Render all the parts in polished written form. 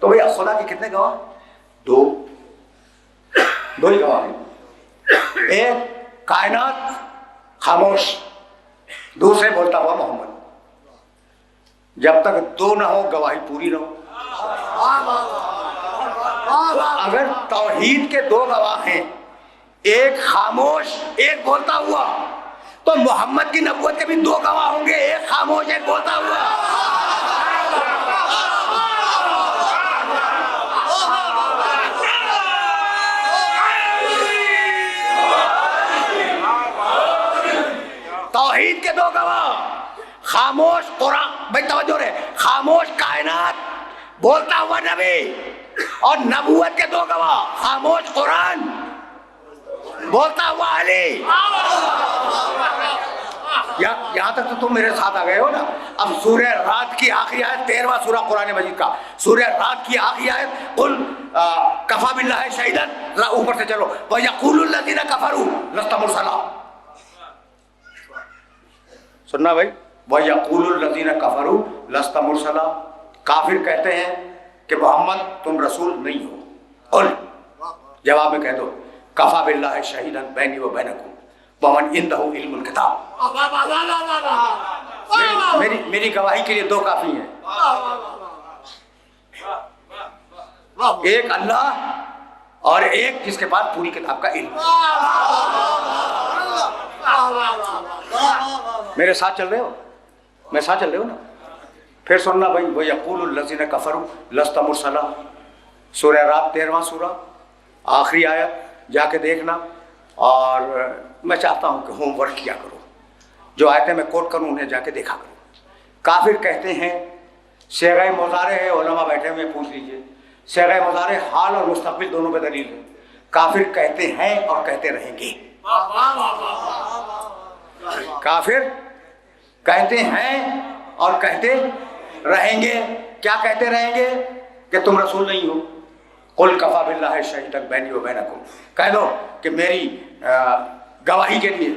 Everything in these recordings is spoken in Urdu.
تو بھئی خدا کے کتنے گواہ؟ دو ہی گواہ ہیں. ایک کائنات خاموش، دوسرے بولتا ہوا محمد. جب تک دو نہ ہو گواہی پوری نہ ہو. اگر توحید کے دو گواہ ہیں، ایک خاموش ایک بولتا ہوا، تو محمد کی نبوت کے بھی دو گواہ ہوں گے، ایک خاموش ایک بولتا ہوا. توحید کے دو گواہ، خاموش قرآن، بھائی توجہ رہے، خاموش کائنات بولتا ہوا نبی، اور نبوت کے دو گواہ، خاموش قرآن بولتا ہوا علی. یہاں تک تو تم میرے ساتھ آ گئے ہو نا. اب سورہ رات کی آخری آیت، 13واں سورہ قرآن مجید کا، سورہ رات کی آخری آیت، قل کفا باللہ شہیدا، اوپر سے چلو، وَيَقُولُ الَّذِينَ كَفَرُوا لَسْتَ مُرْسَلًا. سننا بھائی، وَيَقُولُ الَّذِينَ كَفَرُوا لَسْتَ مُرْسَلًا. کافر کہتے ہیں کہ محمد تم رسول نہیں ہو. قل، جواب میں کہہ دو، کفا باللہ شہیدا بینی و بینکم ومن عندہ علم الکتاب. میری گواہی کے لیے دو کافی ہیں، ایک اللہ اور ایک جس کے پاس پوری کتاب کا علم. میرے ساتھ چل رہے ہو؟ میں ساتھ چل رہے ہو نا؟ پھر سننا بھائی، وَيَقُولُ الَّذِينَ كَفَرُوا لَسْتَ مُرْسَلًا، سورہ رات 13واں سورہ آخری آیت، جا کے دیکھنا. اور میں چاہتا ہوں کہ ہوم ورک کیا کرو، جو آیتیں میں کوٹ کروں انہیں جا کے دیکھا کرو. کافر کہتے ہیں، صیغہ مضارع ہے، علماء بیٹھے ہوئے پوچھ لیجئے، صیغہ مضارع حال اور مستقبل دونوں پہ دلیل ہے. کافر کہتے ہیں اور کہتے رہیں گے. کافر کہتے ہیں اور کہتے رہیں گے. کیا کہتے رہیں گے؟ کہ تم رسول نہیں ہو. قل کفا باللہ شہیدا بینی و بینکم، کہہ دو کہ میری گواہی کے لیے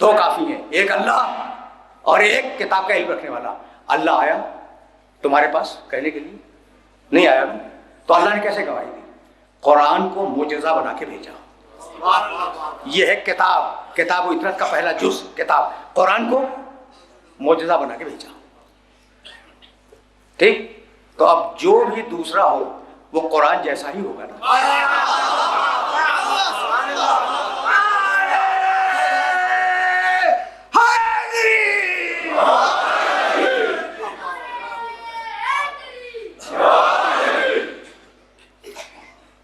دو کافی ہیں، ایک اللہ اور ایک کتاب کا علم رکھنے والا. اللہ آیا تمہارے پاس کہنے کے لیے؟ نہیں آیا. تو اللہ نے کیسے گواہی دی؟ قرآن کو معجزہ بنا کے بھیجا. یہ ہے کتاب و عطرت کا پہلا جز، کتاب، قرآن کو معجزہ بنا کے بھیجا. ٹھیک؟ تو اب جو بھی دوسرا ہو وہ قرآن جیسا ہی ہوگا نا.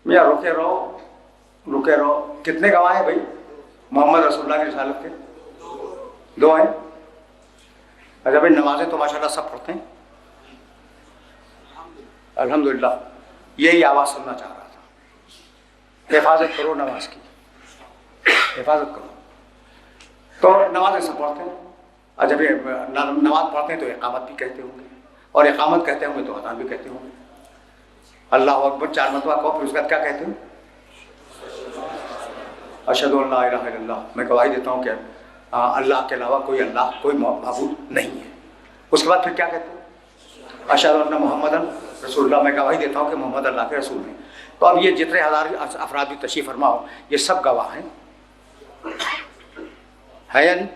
میاں رکے رہو. کتنے گواہ ہیں بھائی محمد رسول اللہ کی رسالت کے؟ دو ہیں. اچھا بھائی، نمازیں تو ماشاءاللہ سب پڑھتے ہیں، الحمدللہ. یہی آواز سننا چاہ رہا تھا. حفاظت کرو نماز کی، حفاظت کرو. تو نمازیں سب پڑھتے ہیں. اور جب نماز پڑھتے ہیں تو اقامت بھی کہتے ہوں گے، اور اقامت کہتے ہوں گے تو اذان بھی کہتے ہوں گے. اللہ اکبر 4 مرتبہ کہو، پھر اس کے بعد کیا کہتے ہیں؟ اشہد ان لا الہ الا اللہ، میں گواہی دیتا ہوں کہ اللہ کے علاوہ کوئی معبود نہیں ہے. اس کے بعد پھر کیا کہتے ہیں؟ اشہد ان محمد رسول اللہ، میں گواہی دیتا ہوں کہ محمد اللہ کے رسول ہیں. تو اب یہ جتنے ہزار افراد بھی تشریف فرما ہو، یہ سب گواہ ہیں، ہے یا نہیں؟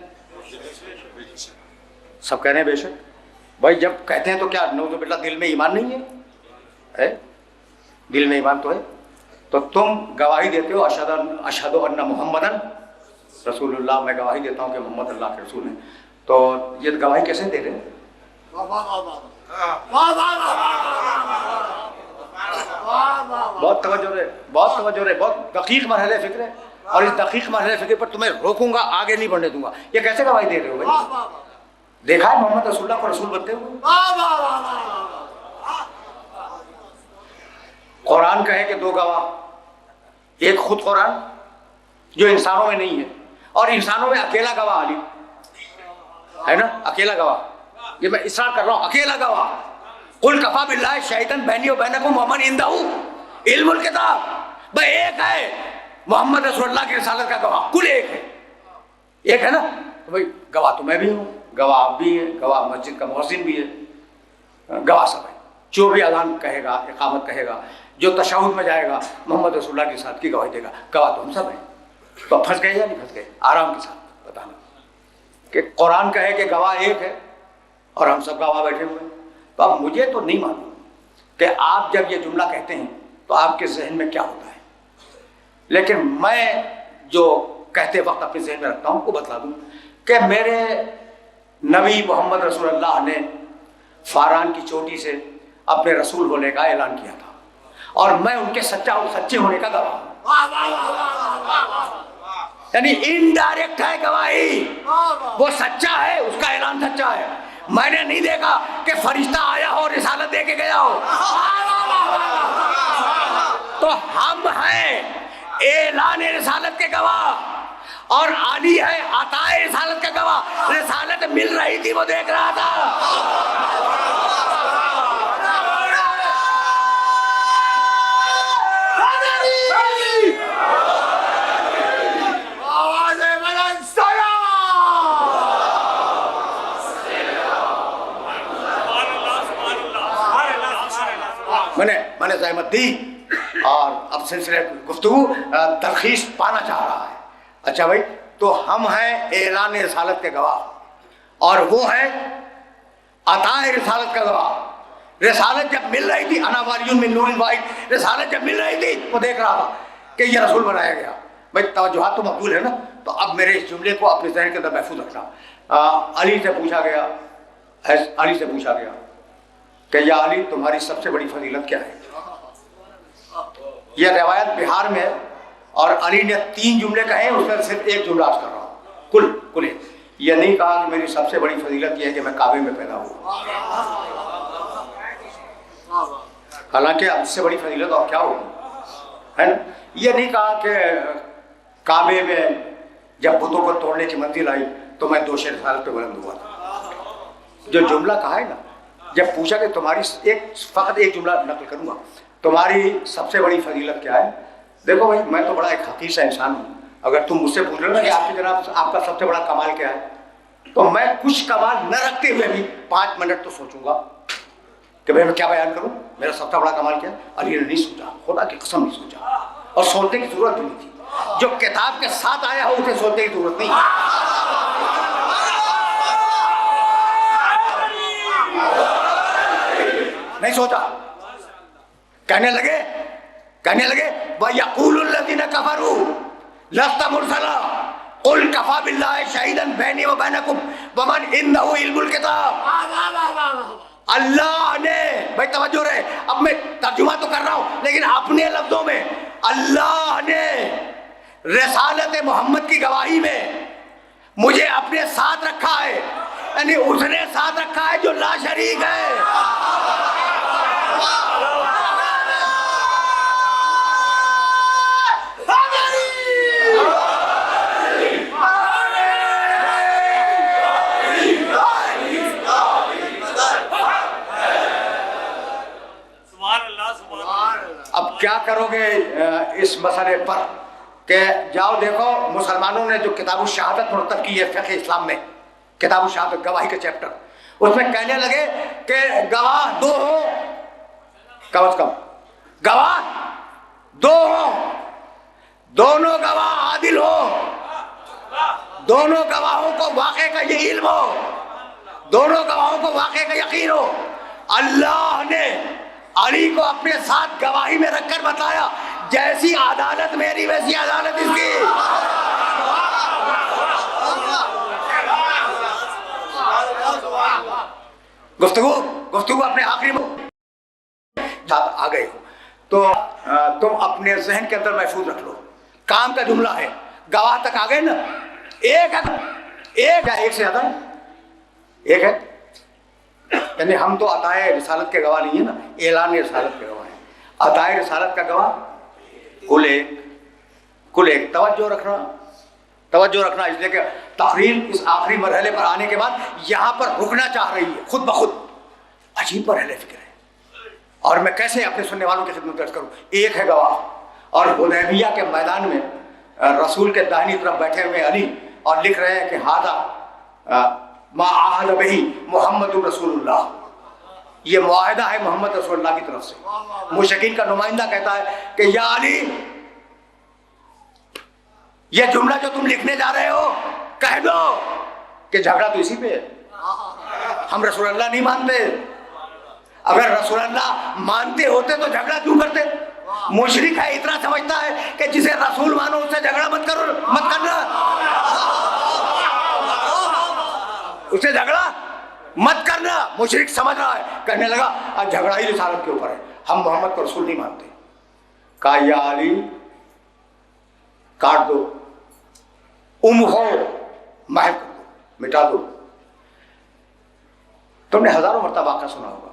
سب کہہ رہے ہیں بے شک. بھائی جب کہتے ہیں تو کیا نعوذ باللہ دل میں ایمان نہیں ہے؟ دل میں ایمان تو ہے. تو تم گواہی دیتے ہو اشہد ان محمد رسول اللہ، میں گواہی دیتا ہوں کہ محمد اللہ کے رسول ہیں. تو یہ گواہی کیسے دے رہے ہیں؟ بہت توجہ رہے، بہت دقیق مرحلہ فکر ہے. اور اس دقیق مرحلہ فکر پر تمہیں روکوں گا، آگے نہیں بڑھنے دوں گا. یہ کیسے گواہی دے رہے ہو بھائی؟ دیکھا ہے محمد رسول اللہ کو رسول بنتے ہوئے؟ قرآن کہے کہ دو گواہ، ایک خود قرآن جو انسانوں میں نہیں ہے، اور انسانوں میں اکیلا گواہ علی ہے نا، اکیلا گواہ. یہ میں اصرار کر رہا ہوں، اکیلا گواہ. قل کفا باللہ شہیدا بینی و بینکم ومن عندہ علم الکتاب. بھائی ایک ہے محمد رسول اللہ کی رسالت کا گواہ، کل ایک ہے نا. تو بھائی گواہ تو میں بھی ہوں، گواہ آپ بھی ہے، گواہ مسجد کا مؤذن بھی ہے، گواہ سب ہے. جو بھی اذان کہے گا، اقامت کہے گا، جو تشہد میں جائے گا، محمد رسول اللہ کے ساتھ کی گواہی دے گا۔ گواہ تو ہم سب ہیں۔ تو پھنس گئے یا نہیں پھنس گئے؟ آرام کے ساتھ بتانا کہ قرآن کہے کہ گواہ ایک ہے اور ہم سب گواہ بیٹھے ہوئے ہیں۔ تو اب مجھے تو نہیں معلوم کہ آپ جب یہ جملہ کہتے ہیں تو آپ کے ذہن میں کیا ہوتا ہے، لیکن میں جو کہتے وقت اپنے ذہن میں رکھتا ہوں وہ بتلا دوں کہ میرے نبی محمد رسول اللہ نے فاران کی چوٹی سے اپنے رسول ہونے کا اعلان کیا تھا، اور میں ان کے سچے ہونے کا گواہ ہوں۔ یعنی انڈائریکٹ ہے گواہی، وہ سچا ہے، اس کا اعلان سچا ہے۔ میں نے نہیں دیکھا کہ فرشتہ آیا ہو رسالت دے کے گیا ہو۔ تو ہم ہیں اعلان رسالت کے گواہ، اور علی ہے عطا رسالت کا گواہ۔ رسالت مل رہی تھی، وہ دیکھ رہا تھا۔ میں نے زحمت دی اور اب سلسلہ گفتگو تلخیص پانا چاہ رہا ہے۔ اچھا بھائی، تو ہم ہیں اعلان رسالت کے گواہ، اور وہ ہے عطا رسالت کا گواہ۔ رسالت جب مل رہی تھی، انا والی من نور واحد، رسالت جب مل رہی تھی وہ دیکھ رہا تھا کہ یہ رسول بنایا گیا۔ بھائی توجہات تو مقبول ہے نا؟ تو اب میرے اس جملے کو اپنے ذہن کے اندر محفوظ رکھنا۔ علی سے پوچھا گیا کہ یا علی تمہاری سب سے بڑی فضیلت کیا ہے؟ یہ روایت بہار میں ہے، اور علی نے 3 جملے کہے، اس میں صرف ایک جملہ عرض کر رہا ہوں کل یہ نہیں کہا کہ میری سب سے بڑی فضیلت یہ ہے کہ میں کعبے میں پیدا ہوا، حالانکہ اب اس سے بڑی فضیلت اور کیا ہوگی، ہے نا؟ یہ نہیں کہا کہ کعبے میں جب بتوں کو توڑنے کی منزل آئی تو میں دوش رسالت پہ بلند ہوا تھا۔ جو جملہ کہا ہے نا، جب پوچھا کہ تمہاری فقط ایک جملہ نقل کروں گا، تمہاری سب سے بڑی فضیلت کیا ہے؟ دیکھو بھائی، میں تو بڑا ایک حقیر سا انسان ہوں، اگر تم مجھ سے پوچھ رہے ہو نا کہ آپ کی جناب آپ کا سب سے بڑا کمال کیا ہے، تو میں کچھ کمال نہ رکھتے ہوئے بھی 5 منٹ تو سوچوں گا کہ میں کیا بیان کروں، میرا سب سے بڑا کمال کیا ہے۔ علی نے نہیں سوچا، خدا کی قسم نہیں سوچا، اور سوچنے کی ضرورت بھی نہیں تھی۔ جو کتاب کے ساتھ آیا ہو اسے سوچنے کی ضرورت نہیں۔ نہیں سوچا، کہنے لگے وَيَقُولُ الَّذِينَ كَفَرُوا لَسْتَ مُرْسَلًا قُلْ كَفَىٰ بِاللَّهِ شَهِيدًا بَيْنِي وَبَيْنَكُمْ وَمَنْ عِندَهُ عِلْمُ الْكِتَابِ۔ اللہ نے، بھائی توجہ رہے، اب میں ترجمہ تو کر رہا ہوں لیکن اپنے لفظوں میں، اللہ نے رسالت محمد کی گواہی میں مجھے اپنے ساتھ رکھا ہے، یعنی اس نے ساتھ رکھا ہے جو لا شریک ہے۔ اب کیا کرو گے اس مسئلے پر کہ جاؤ دیکھو مسلمانوں نے جو کتاب الشہادت مرتب کی ہے فقہ اسلام میں، کتاب الشہادت گواہی کا چیپٹر، اس میں کہنے لگے کہ گواہ 2 ہو، کم از کم گواہ 2 ہو، دونوں گواہ عادل ہو، دونوں گواہوں کو واقعے کا یہ علم ہو، دونوں گواہوں کو واقعے کا یقین ہو۔ اللہ نے علی کو اپنے ساتھ گواہی میں رکھ کر بتایا، جیسی عدالت میری ویسی عدالت اس کی۔ گفتگو اپنے آخری آ گئے ہو تو تم اپنے ذہن کے اندر محفوظ رکھ لو، کام کا جملہ ہے، گواہ تک آ گئے نا، ایک سے زیادہ ایک ہے، یعنی ہم تو عطا رسالت کے گواہ نہیں ہیں نا، اعلان رسالت کے گواہ ہیں۔ عطا رسالت کا گواہ کل ایک توجہ رکھنا، اس لیے کہ تقریر اس آخری مرحلے پر آنے کے بعد یہاں پر رکنا چاہ رہی ہے خود بخود۔ عجیب مرحلے فکر ہے، اور میں کیسے اپنے سننے والوں کی خدمت درج کروں۔ ایک ہے گواہ، اور حدیبیہ کے میدان میں رسول کے داہنی طرف بیٹھے ہوئے علی اور لکھ رہے ہیں کہ ہذا ما عاہد بہ محمد رسول اللہ، یہ معاہدہ ہے محمد رسول اللہ کی طرف سے. مشرکین کا نمائندہ کہتا ہے کہ یا علی یہ جملہ جو تم لکھنے جا رہے ہو کہہ دو کہ جھگڑا تو اسی پہ ہے. ہم رسول اللہ نہیں مانتے. اگر رسول اللہ مانتے ہوتے تو جھگڑا کیوں کرتے؟ مشرک ہے اتنا سمجھتا ہے کہ جسے رسول مانو اس سے جھگڑا مت کرنا، اسے جھگڑا مت کرنا. مشرک سمجھ رہا ہے. کہنے لگا اب جھگڑا ہی رسالت کے اوپر ہے، ہم محمد کو رسول نہیں مانتے. کہا یا علی کاٹ دو، ہو محو کر دو، مٹا دو. تم نے ہزاروں مرتبہ واقعہ سنا ہوگا.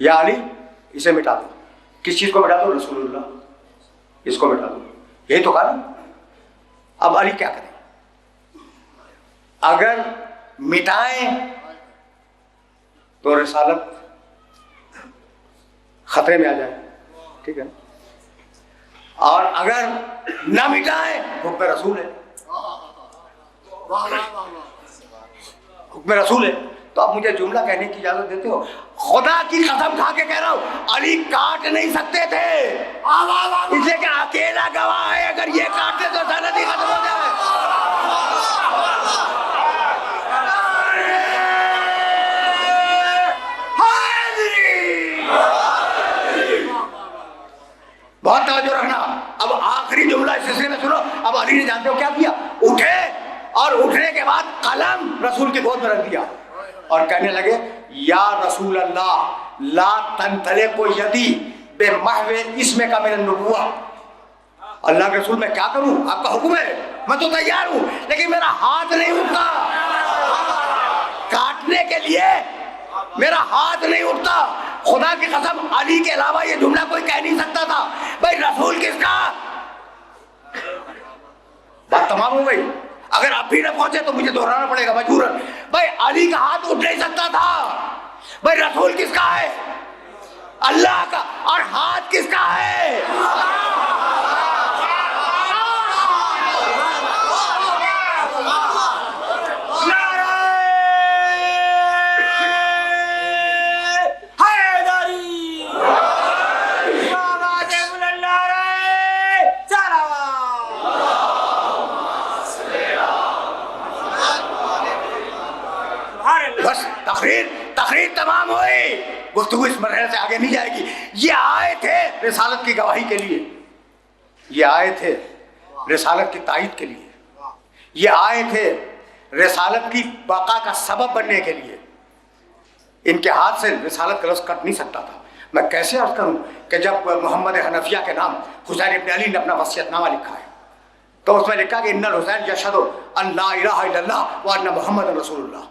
یا علی اسے مٹا دو. کس چیز کو مٹا دو؟ رسول اللہ. اس کو مٹا دو. یہی تو کہا نا. اب علی کیا کریں؟ اگر مٹائیں تو رسالت خطرے میں آ جائے، ٹھیک ہے، اور اگر نہ مٹائیں حکم رسول ہے، حکم رسول ہے. تو آپ مجھے جملہ کہنے کی اجازت دیتے ہو؟ خدا کی قسم کھا کے کہہ رہا ہوں علی کاٹ نہیں سکتے تھے، اس لیے کہ اکیلا گواہ ہے. اگر یہ کاٹتے تو رسالت ہی ختم ہو جائے. بہت توجہ رکھنا. اب آخری جملہ اس سلسلے میں سنو. اب علی نے جانتے ہو کیا کیا؟ اٹھے اور اٹھنے کے بعد قلم رسول کی گود میں رکھ دیا اور کہنے لگے یا رسول اللہ لا تنطلق یدی بمحو اسمک من النبوہ. اللہ کے رسول میں کیا کروں؟ آپ کا حکم ہے، میں تو تیار ہوں، لیکن میرا ہاتھ نہیں اٹھتا کاٹنے کے لیے، میرا ہاتھ نہیں اٹھتا. خدا کی قسم علی کے علاوہ یہ جملہ کوئی کہہ نہیں سکتا تھا. بھائی رسول کس کا؟ بات تمام ہو گئی. اگر آپ بھی نہ پہنچے تو مجھے دہرانا پڑے گا مجبوراً. بھائی علی کا ہاتھ اٹھ نہیں سکتا تھا. بھائی رسول کس کا ہے؟ اللہ کا. اور ہاتھ کس کا ہے؟ تقریر تمام ہوئی. گفتگو اس مرحلے سے آگے نہیں جائے گی. یہ آئے تھے رسالت کی گواہی کے لیے، یہ آئے تھے رسالت کی تائید کے لیے، یہ آئے تھے رسالت کی بقا کا سبب بننے کے لیے. ان کے ہاتھ سے رسالت کا لفظ کٹ نہیں سکتا تھا. میں کیسے عرض کروں کہ جب محمد حنفیہ کے نام حسین ابن علی نے اپنا وصیت نامہ لکھا ہے تو اس میں لکھا کہ ان الحسین یشہد ان لا الہ الا اللہ وان محمد رسول اللہ.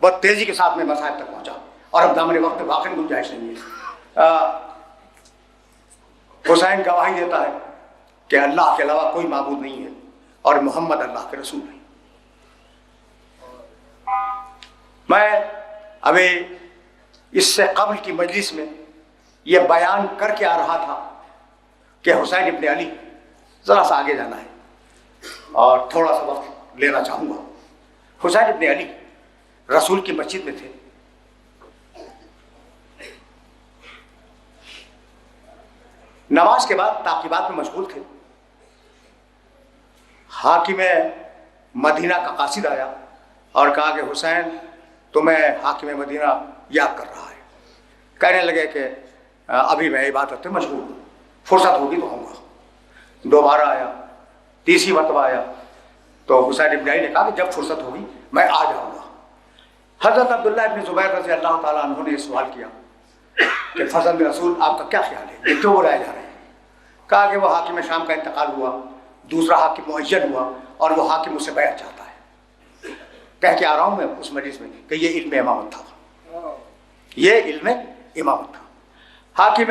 بہت تیزی کے ساتھ میں مذاہب تک پہنچا اور اب دامن وقت واقعی گنجائش نہیں ہے. حسین گواہی دیتا ہے کہ اللہ کے علاوہ کوئی معبود نہیں ہے اور محمد اللہ کے رسول ہیں. میں ابھی اس سے قبل کی مجلس میں یہ بیان کر کے آ رہا تھا کہ حسین ابن علی، ذرا سا آگے جانا ہے اور تھوڑا سا وقت لینا چاہوں گا. حسین ابن علی رسول کی مسجد میں تھے. نماز کے بعد تعقیبات میں مشغول تھے. حاکم مدینہ کا قاصد آیا اور کہا کہ حسین تمہیں حاکم مدینہ یاد کر رہا ہے. کہنے لگے کہ ابھی میں عبادت میں مشغول ہوں، فرصت ہوگی تو آؤں گا. دوبارہ آیا، تیسری مرتبہ آیا تو حسین ابن علی نے کہا کہ جب فرصت ہوگی میں آ جاؤں گا. حضرت عبداللہ ابن زبیر رضی اللہ تعالیٰ عنہ نے سوال کیا کہ فرزند رسول آپ کا کیا خیال ہے، یہ کیوں بلائے جا رہے ہیں؟ کہا کہ وہ حاکم شام کا انتقال ہوا، دوسرا حاکم معین ہوا اور وہ حاکم اسے بیعت چاہتا ہے. کہہ کے آ رہا ہوں میں اس مجلس میں کہ یہ علم امامت تھا، یہ علم امامت تھا. حاکم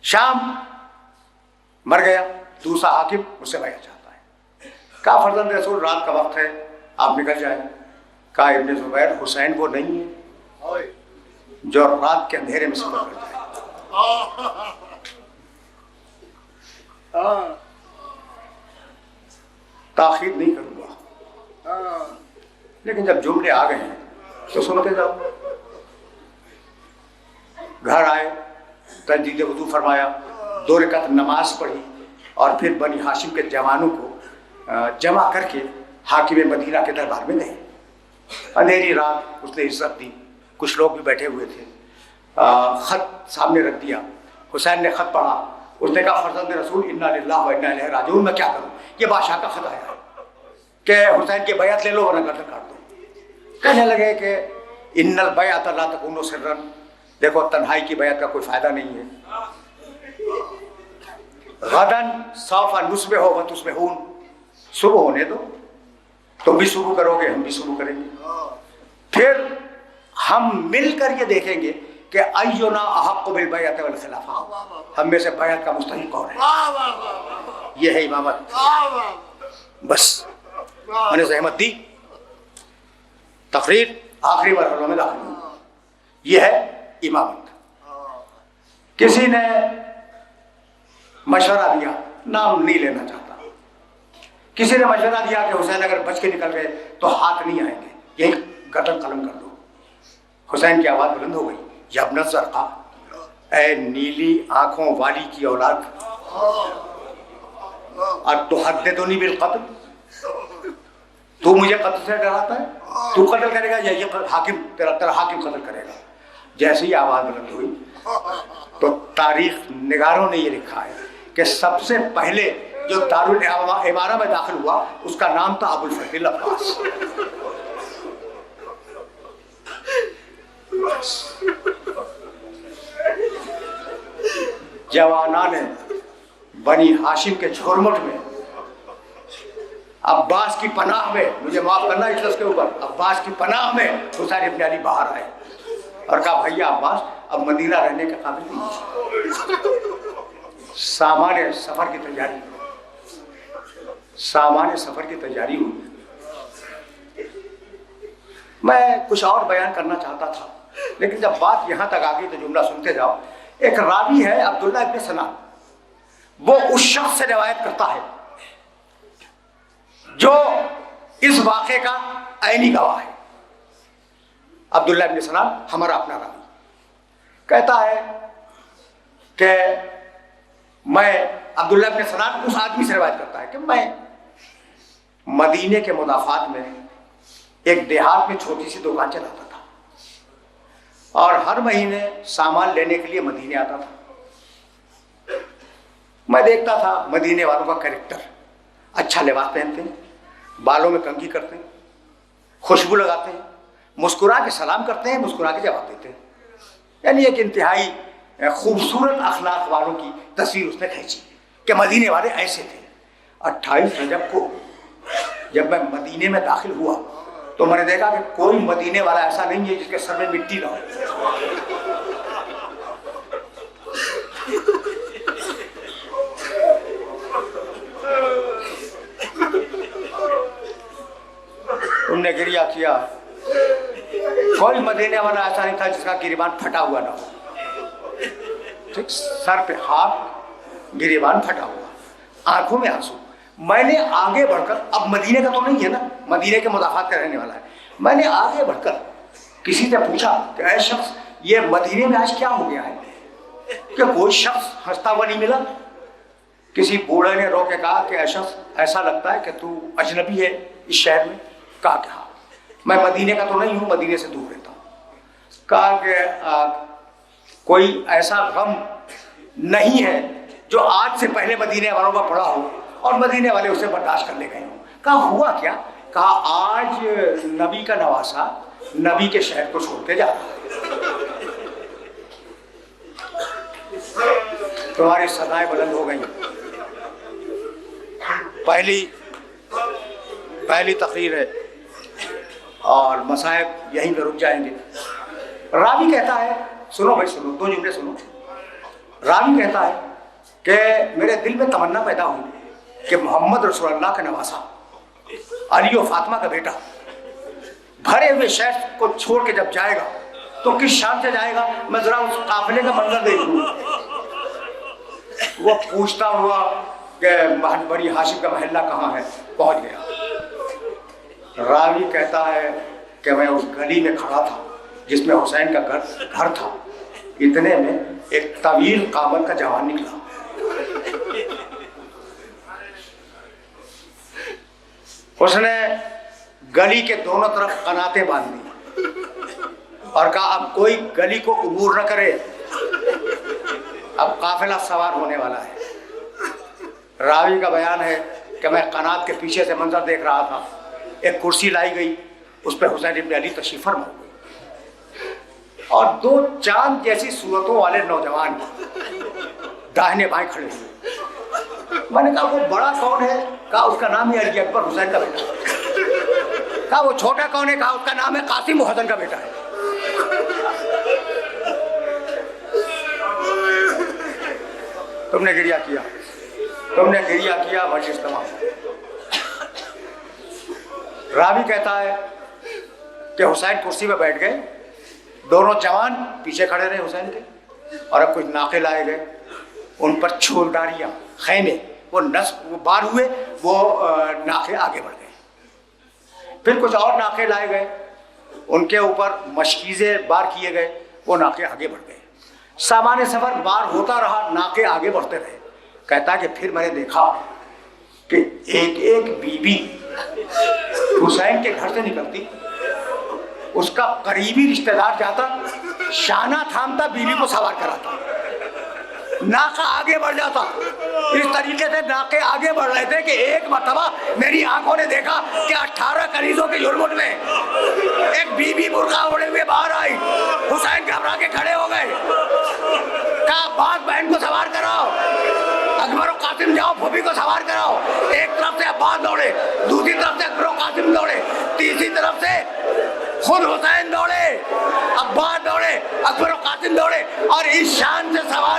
شام مر گیا، دوسرا حاکم اسے بیعت چاہتا ہے. کہا فرزند رسول رات کا وقت ہے، آپ نکل جائیں. کہا ابن زبیر حسین وہ نہیں ہے جو رات کے اندھیرے میں سفر کر جائے. تاخیر نہیں کروں گا. لیکن جب جملے آ گئے ہیں تو سنتے جاؤ. گھر آئے, تجدید وضو فرمایا, 2 رکعت نماز پڑھی, اور پھر بنی ہاشم کے جوانوں کو جمع کر کے حاکم مدینہ کے دربار میں گئے. اندھیری رات اس نے عزت دی, کچھ لوگ بھی بیٹھے ہوئے تھے. خط سامنے رکھ دیا. حسین نے خط پڑھا. اس نے کہا فرزند رسول انا للہ و انا الیہ راجعون, میں کیا کروں, یہ بادشاہ کا خط آیا ہے کہ حسین کی بیعت لے لو ورنہ گردن کاٹ دو. کہنے لگے کہ ان البیعۃ لا تکون سرا, دیکھو تنہائی کی بیعت کا کوئی فائدہ نہیں ہے. غدن سوف نصبح و تصبحون, صبح ہونے دو, تم بھی شروع کرو گے ہم بھی شروع کریں گے. پھر ہم مل کر یہ دیکھیں گے کہ اینا احق بالبیعۃ والخلافہ, ہم میں سے بیعت کا مستحق کون ہے. یہ ہے امامت. بس میں نے زحمت دی, تقریر آخری مرحلوں میں داخل ہوئی. یہ ہے امامت. کسی نے مشورہ دیا, نام نہیں لینا چاہتا, کسی نے مشورہ دیا کہ حسین اگر بچ کے نکل گئے تو ہاتھ نہیں آئیں گے, یہی گردن قلم کر دو. حسین کی آواز بلند ہو گئی, یا ابن الزرقاء, اے نیلی آنکھوں والی کی اولاد, اتحدثنی بالقتل, تو مجھے قتل سے ڈراتا ہے, تو قتل کرے گا یا یہ حاکم تیرا حاکم قتل کرے گا. جیسے ہی آواز بلند ہوئی تو تاریخ نگاروں نے یہ لکھا ہے کہ سب سے پہلے جو دارالامارہ میں داخل ہوا اس کا نام تھا ابو الفتح العباس. جوانان بنی ہاشم کے جھرمٹ میں عباس کی پناہ میں, مجھے معاف کرنا اس لفظ کے اوپر, عباس کی پناہ میں حسین ابن علی باہر آئے اور کہا بھیا عباس اب مدینہ رہنے کے قابل نہیں. سامان سفر کی تیاری ہوئی. میں کچھ اور بیان کرنا چاہتا تھا لیکن جب بات یہاں تک آ گئی تو جملہ سنتے جاؤ. ایک راوی ہے عبداللہ ابن سنان, وہ اس شخص سے روایت کرتا ہے جو اس واقعے کا عینی گواہ ہے. عبداللہ ابن سنان ہمارا اپنا راوی کہتا ہے کہ میں, عبداللہ ابن سنان اس آدمی سے روایت کرتا ہے کہ میں مدینے کے مضافات میں ایک دیہات میں چھوٹی سی دکان چلاتا تھا اور ہر مہینے سامان لینے کے لیے مدینے آتا تھا. میں دیکھتا تھا مدینے والوں کا کریکٹر, اچھا لباس پہنتے ہیں, بالوں میں کنگھی کرتے ہیں, خوشبو لگاتے ہیں, مسکرا کے سلام کرتے ہیں, مسکرا کے جواب دیتے ہیں. یعنی ایک انتہائی خوبصورت اخلاق والوں کی تصویر اس نے کھینچی کہ مدینے والے ایسے تھے. 28 رجب کو جب میں مدینے میں داخل ہوا تو میں نے دیکھا کہ کوئی مدینے والا ایسا نہیں ہے جس کے سر میں مٹی نہ ہو. تم نے گریہ کیا, کوئی مدینے والا ایسا نہیں تھا جس کا گریبان پھٹا ہوا نہ ہو. ٹھیک, سر پہ ہاتھ, گریبان پھٹا ہوا, آنکھوں میں آنسو. میں نے آگے بڑھ کر, اب مدینے کا تو نہیں ہے نا, مدینے کے مضافات کا رہنے والا ہے, میں نے آگے بڑھ کر کسی سے پوچھا کہ اے شخص یہ مدینے میں آج کیا ہو گیا ہے, کہ کوئی شخص ہنستا ہوا نہیں ملا. کسی بوڑھے نے رو کے کہا کہ اے شخص ایسا لگتا ہے کہ تو اجنبی ہے اس شہر میں. کہا کہ ہاں میں مدینے کا تو نہیں ہوں, مدینے سے دور رہتا ہوں. کہا کہ کوئی ایسا غم نہیں ہے جو آج سے پہلے مدینے والوں کا پڑا ہو اور مدینے والے اسے برداشت کر لے گئے ہوں. کہا ہوا کیا؟ کہا آج نبی کا نواسا نبی کے شہر کو چھوڑ کے جا رہا ہے. تمہاری سدائیں بلند ہو گئیں. پہلی تقریر ہے اور مصائب یہیں پہ رک جائیں گے. راوی کہتا ہے, سنو بھائی سنو, 2 جملے سنو. راوی کہتا ہے کہ میرے دل میں تمنا پیدا ہوئی کہ محمد رسول اللہ کا نواسا علی و فاطمہ کا بیٹا بھرے ہوئے شہر کو چھوڑ کے جب جائے گا تو کس شان سے جائے گا, میں ذرا اس قافلے کا منظر دیکھوں. وہ پوچھتا ہوا کہ بنی ہاشم کا محلہ کہاں ہے, پہنچ گیا. راوی کہتا ہے کہ میں اس گلی میں کھڑا تھا جس میں حسین کا گھر تھا، اتنے میں ایک طویل قامت کا جوان نکلا، اس نے گلی کے دونوں طرف قناتیں باندھ دی اور کہا اب کوئی گلی کو عبور نہ کرے، اب قافلہ سوار ہونے والا ہے۔ راوی کا بیان ہے کہ میں قنات کے پیچھے سے منظر دیکھ رہا تھا، ایک کرسی لائی گئی، اس پہ حسین ابن علی تشریف فرما ہوئے اور دو چاند جیسی صورتوں والے نوجوان داہنے بائیں کھڑے ہوئے۔ میں نے کہا وہ بڑا کون ہے؟ کہا اس کا نام ہے علی اکبر، حسین کا بیٹا۔ کہا وہ چھوٹا کون ہے؟ کہا اس کا نام ہے قاسم، حسن کا بیٹا ہے۔ تم نے گریہ کیا، تم نے گریہ کیا، مجلس تمام۔ راوی کہتا ہے کہ حسین کرسی پہ بیٹھ گئے، دونوں جوان پیچھے کھڑے رہے حسین کے، اور اب کچھ ناقے لائے گئے، ان پر چھولداریاں، خیمے، وہ بار ہوئے، وہ ناقے آگے بڑھ گئے۔ پھر کچھ اور ناقے لائے گئے، ان کے اوپر مشکیزیں بار کیے گئے، وہ ناقے آگے بڑھ گئے۔ سامان سفر بار ہوتا رہا، ناقے آگے بڑھتے رہے۔ کہتا ہے کہ پھر میں نے دیکھا کہ ایک ایک بیوی حسین کے گھر سے نکلتی، اس کا قریبی رشتہ دار جاتا، شانہ تھامتا، بیوی کو سوار کراتا، ناقہ آگے بڑھ جاتا۔ اس طریقے سے ناقے آگے بڑھ رہے تھے کہ ایک مرتبہ میری آنکھوں نے دیکھا کہ 18 کنیزوں کے جھرمٹ میں ایک بیوی برقع اوڑھے ہوئے باہر آئی۔ حسین گھبرا کے کھڑے ہو گئے، کہا عباس بہن کو سوار کراؤ، اکبر و قاسم جاؤ پھوپھی کو سوار کراؤ۔ ایک طرف سے عباس دوڑے، دوسری طرف سے اکبر و قاسم دوڑے، تیسری طرف سے خود حسین دوڑے، عباس دوڑے، اکبر و قاسم دوڑے، اور اس شان سے سوار